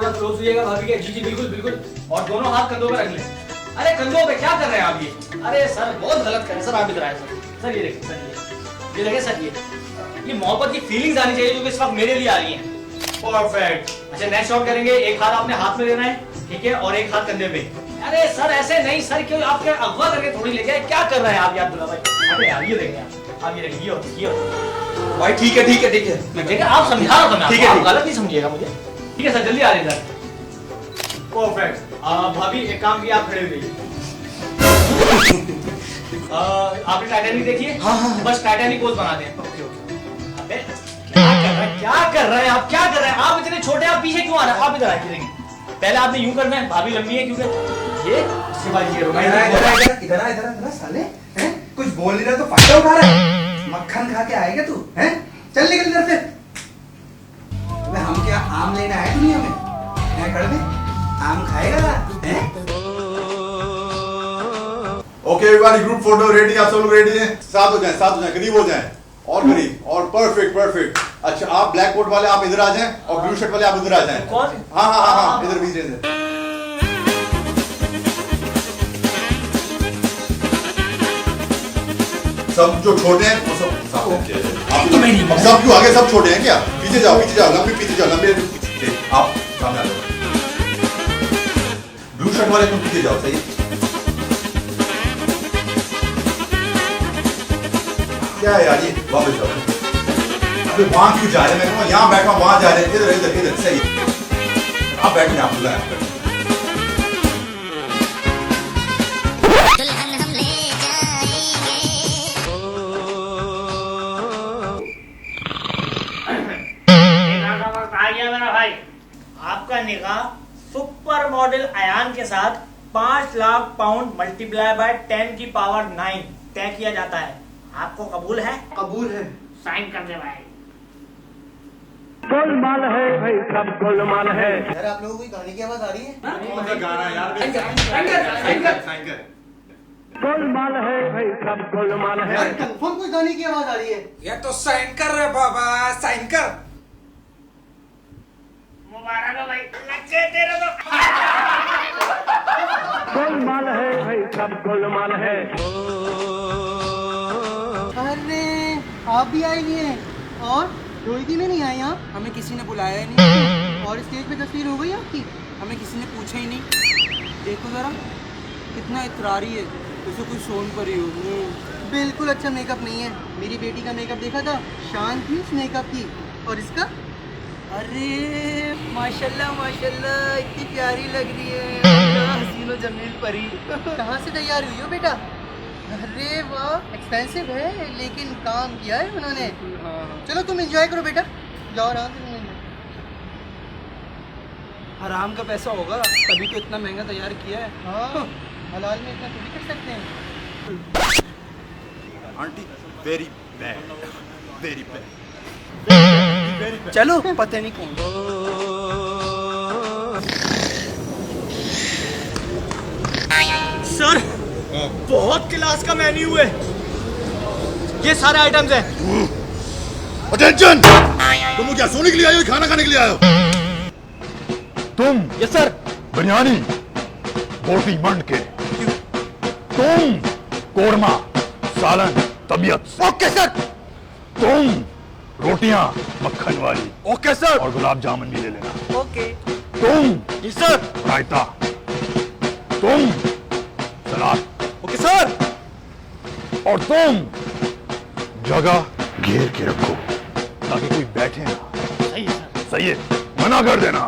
थोड़ा क्लोज होइएगा भाभी के। जी जी बिल्कुल बिल्कुल। और दोनों हाथ कंधों पे रख लें। अरे कंधों पे क्या कर रहे हैं आप ये? अरे सर बहुत गलत कर रहे हैं सर, आप इधर आए सर। सर ये देखिए सर, ये देखिए सर, ये मोहब्बत की फीलिंग्स आनी चाहिए जो कि इस वक्त मेरे लिए आ रही हैं। परफेक्ट। अच्छा नेक्स्ट शॉट करेंगे, एक हाथ आपने हाथ में देना है, ठीक है, और एक हाथ कंधे पे। अरे सर ऐसे नहीं सर, क्यों आपके अगवा करके थोड़ी लेके आए, क्या कर रहे हैं आप यार दुल्हा भाई? अरे यार ये देखिए आप ये देखिए ये भाई ठीक है ठीक है ठीक है, मैं ठीक है आप समझा रहा था, ठीक है, आप गलत नहीं समझिएगा मुझे। ठीक है सर जल्दी आ रहे सर। परफेक्ट। भाभी एक काम किया, आप खड़े हो जाइए। आपने टाइटैनिक देखी है? हाँ। बस टाइटैनिक पोज बना दें। अबे क्या कर रहे हैं आप, क्या कर रहे हैं आप? इतने छोटे आप पीछे क्यों आ रहे हैं? आप इधर आइए देखिए। पहले आपने यूं करना है, भाभी लंबी है क्योंकि ये शिवाजी इधर आ इधर आ साले, हैं कुछ बोल नहीं रहा तो फायदा उठा रहा है। मक्खन खा के आएगा तू, हैं चल निकल इधर से। अबे हम क्या आम लेने आए दुनिया में? हैं कड़वे आम खाएगा हैं? Okay everyone, group photo ready, आप सब लोग रेडी हैं? साथ हो जाएं, करीब हो जाएं, और करीब, और परफेक्ट। अच्छा आप ब्लैक कोट वाले आप इधर आ जाएं और ब्लू शर्ट वाले आप इधर आ जाएं। कौन? हाँ इधर बीच में। सब जो छोटे हैं वो सब साथ हैं। आप सब क्यों आगे, सब छोटे हैं क्या? पीछे जाओ लंबे पीछे जाओ, लंबे आप सामने आ जाओ। ब्लू शर्ट वाले तुम पीछे जाओ, सही? क्या है यार ये, वापस जाओ। अबे वहां क्यों जा रहे? मैं कहूँ यहाँ बैठा, वहां जा रहे, इधर सही। आप बैठे, आप बुलाए आप बैठे। आ गया मेरा भाई, आपका निकाह सुपर मॉडल अयान के साथ 5 लाख पाउंड मल्टीप्लाई बाय 10 की पावर 9 तय किया जाता है। आपको कबूल है? कबूल है। साइन कर दे भाई। गोलमाल है भाई, सब गोलमाल है। यार आप लोगों को गाने की आवाज आ रही है? कौन सा गाना यार? गोलमाल है भाई, सब गोलमाल है। यार कंफर्म कोई गाने की आवाज आ रही है? ये तो साइन कर रहे बाबा, साइन कर। मुबारक हो भाई, लगे तेरे तो। गोलमाल है भाई, सब गोलमाल है। अरे आप भी आई हुई हैं और रोहिती में नहीं आए यहाँ? हमें किसी ने बुलाया ही नहीं और स्टेज पे तस्वीर हो गई आपकी? हमें किसी ने पूछा ही नहीं। देखो जरा कितना इतरारी है, जैसे कोई सोन परी हो। बिल्कुल अच्छा मेकअप नहीं है। मेरी बेटी का मेकअप देखा था, शान थी उस मेकअप की। और इसका? अरे माशाल्लाह माशाल्लाह, इतनी प्यारी लग रही है, हसीनो जमील परी। कहाँ से तैयार हुई हो बेटा? अरे वाह, एक्सपेंसिव है लेकिन काम किया है उन्होंने। चलो तुम एंजॉय करो बेटा, जाओ आराम से। हराम का पैसा होगा तभी तो इतना महंगा तैयार किया है। हाँ हलाल में इतना थोड़ी कर सकते हैं। Aunty very bad, very bad. चलो पता नहीं कौन। सर बहुत क्लास का मेन्यू है, ये सारे आइटम्स हैं। अटेंशन! तुम क्या सोने के लिए आए हो, खाना खाने के लिए आए हो? तुम यस सर। बिरयानी बोटी मंड के, तुम कोरमा सालन तबीयत। Okay sir. तुम रोटियां मक्खन वाली। Okay sir. और गुलाब जामुन भी ले लेना। ओके। तुम जी सर। रायता। तुम सलाद। Okay sir. और तुम जगह घेर के रखो ताकि कोई बैठे ना। सही है सर। सही है, मना कर देना।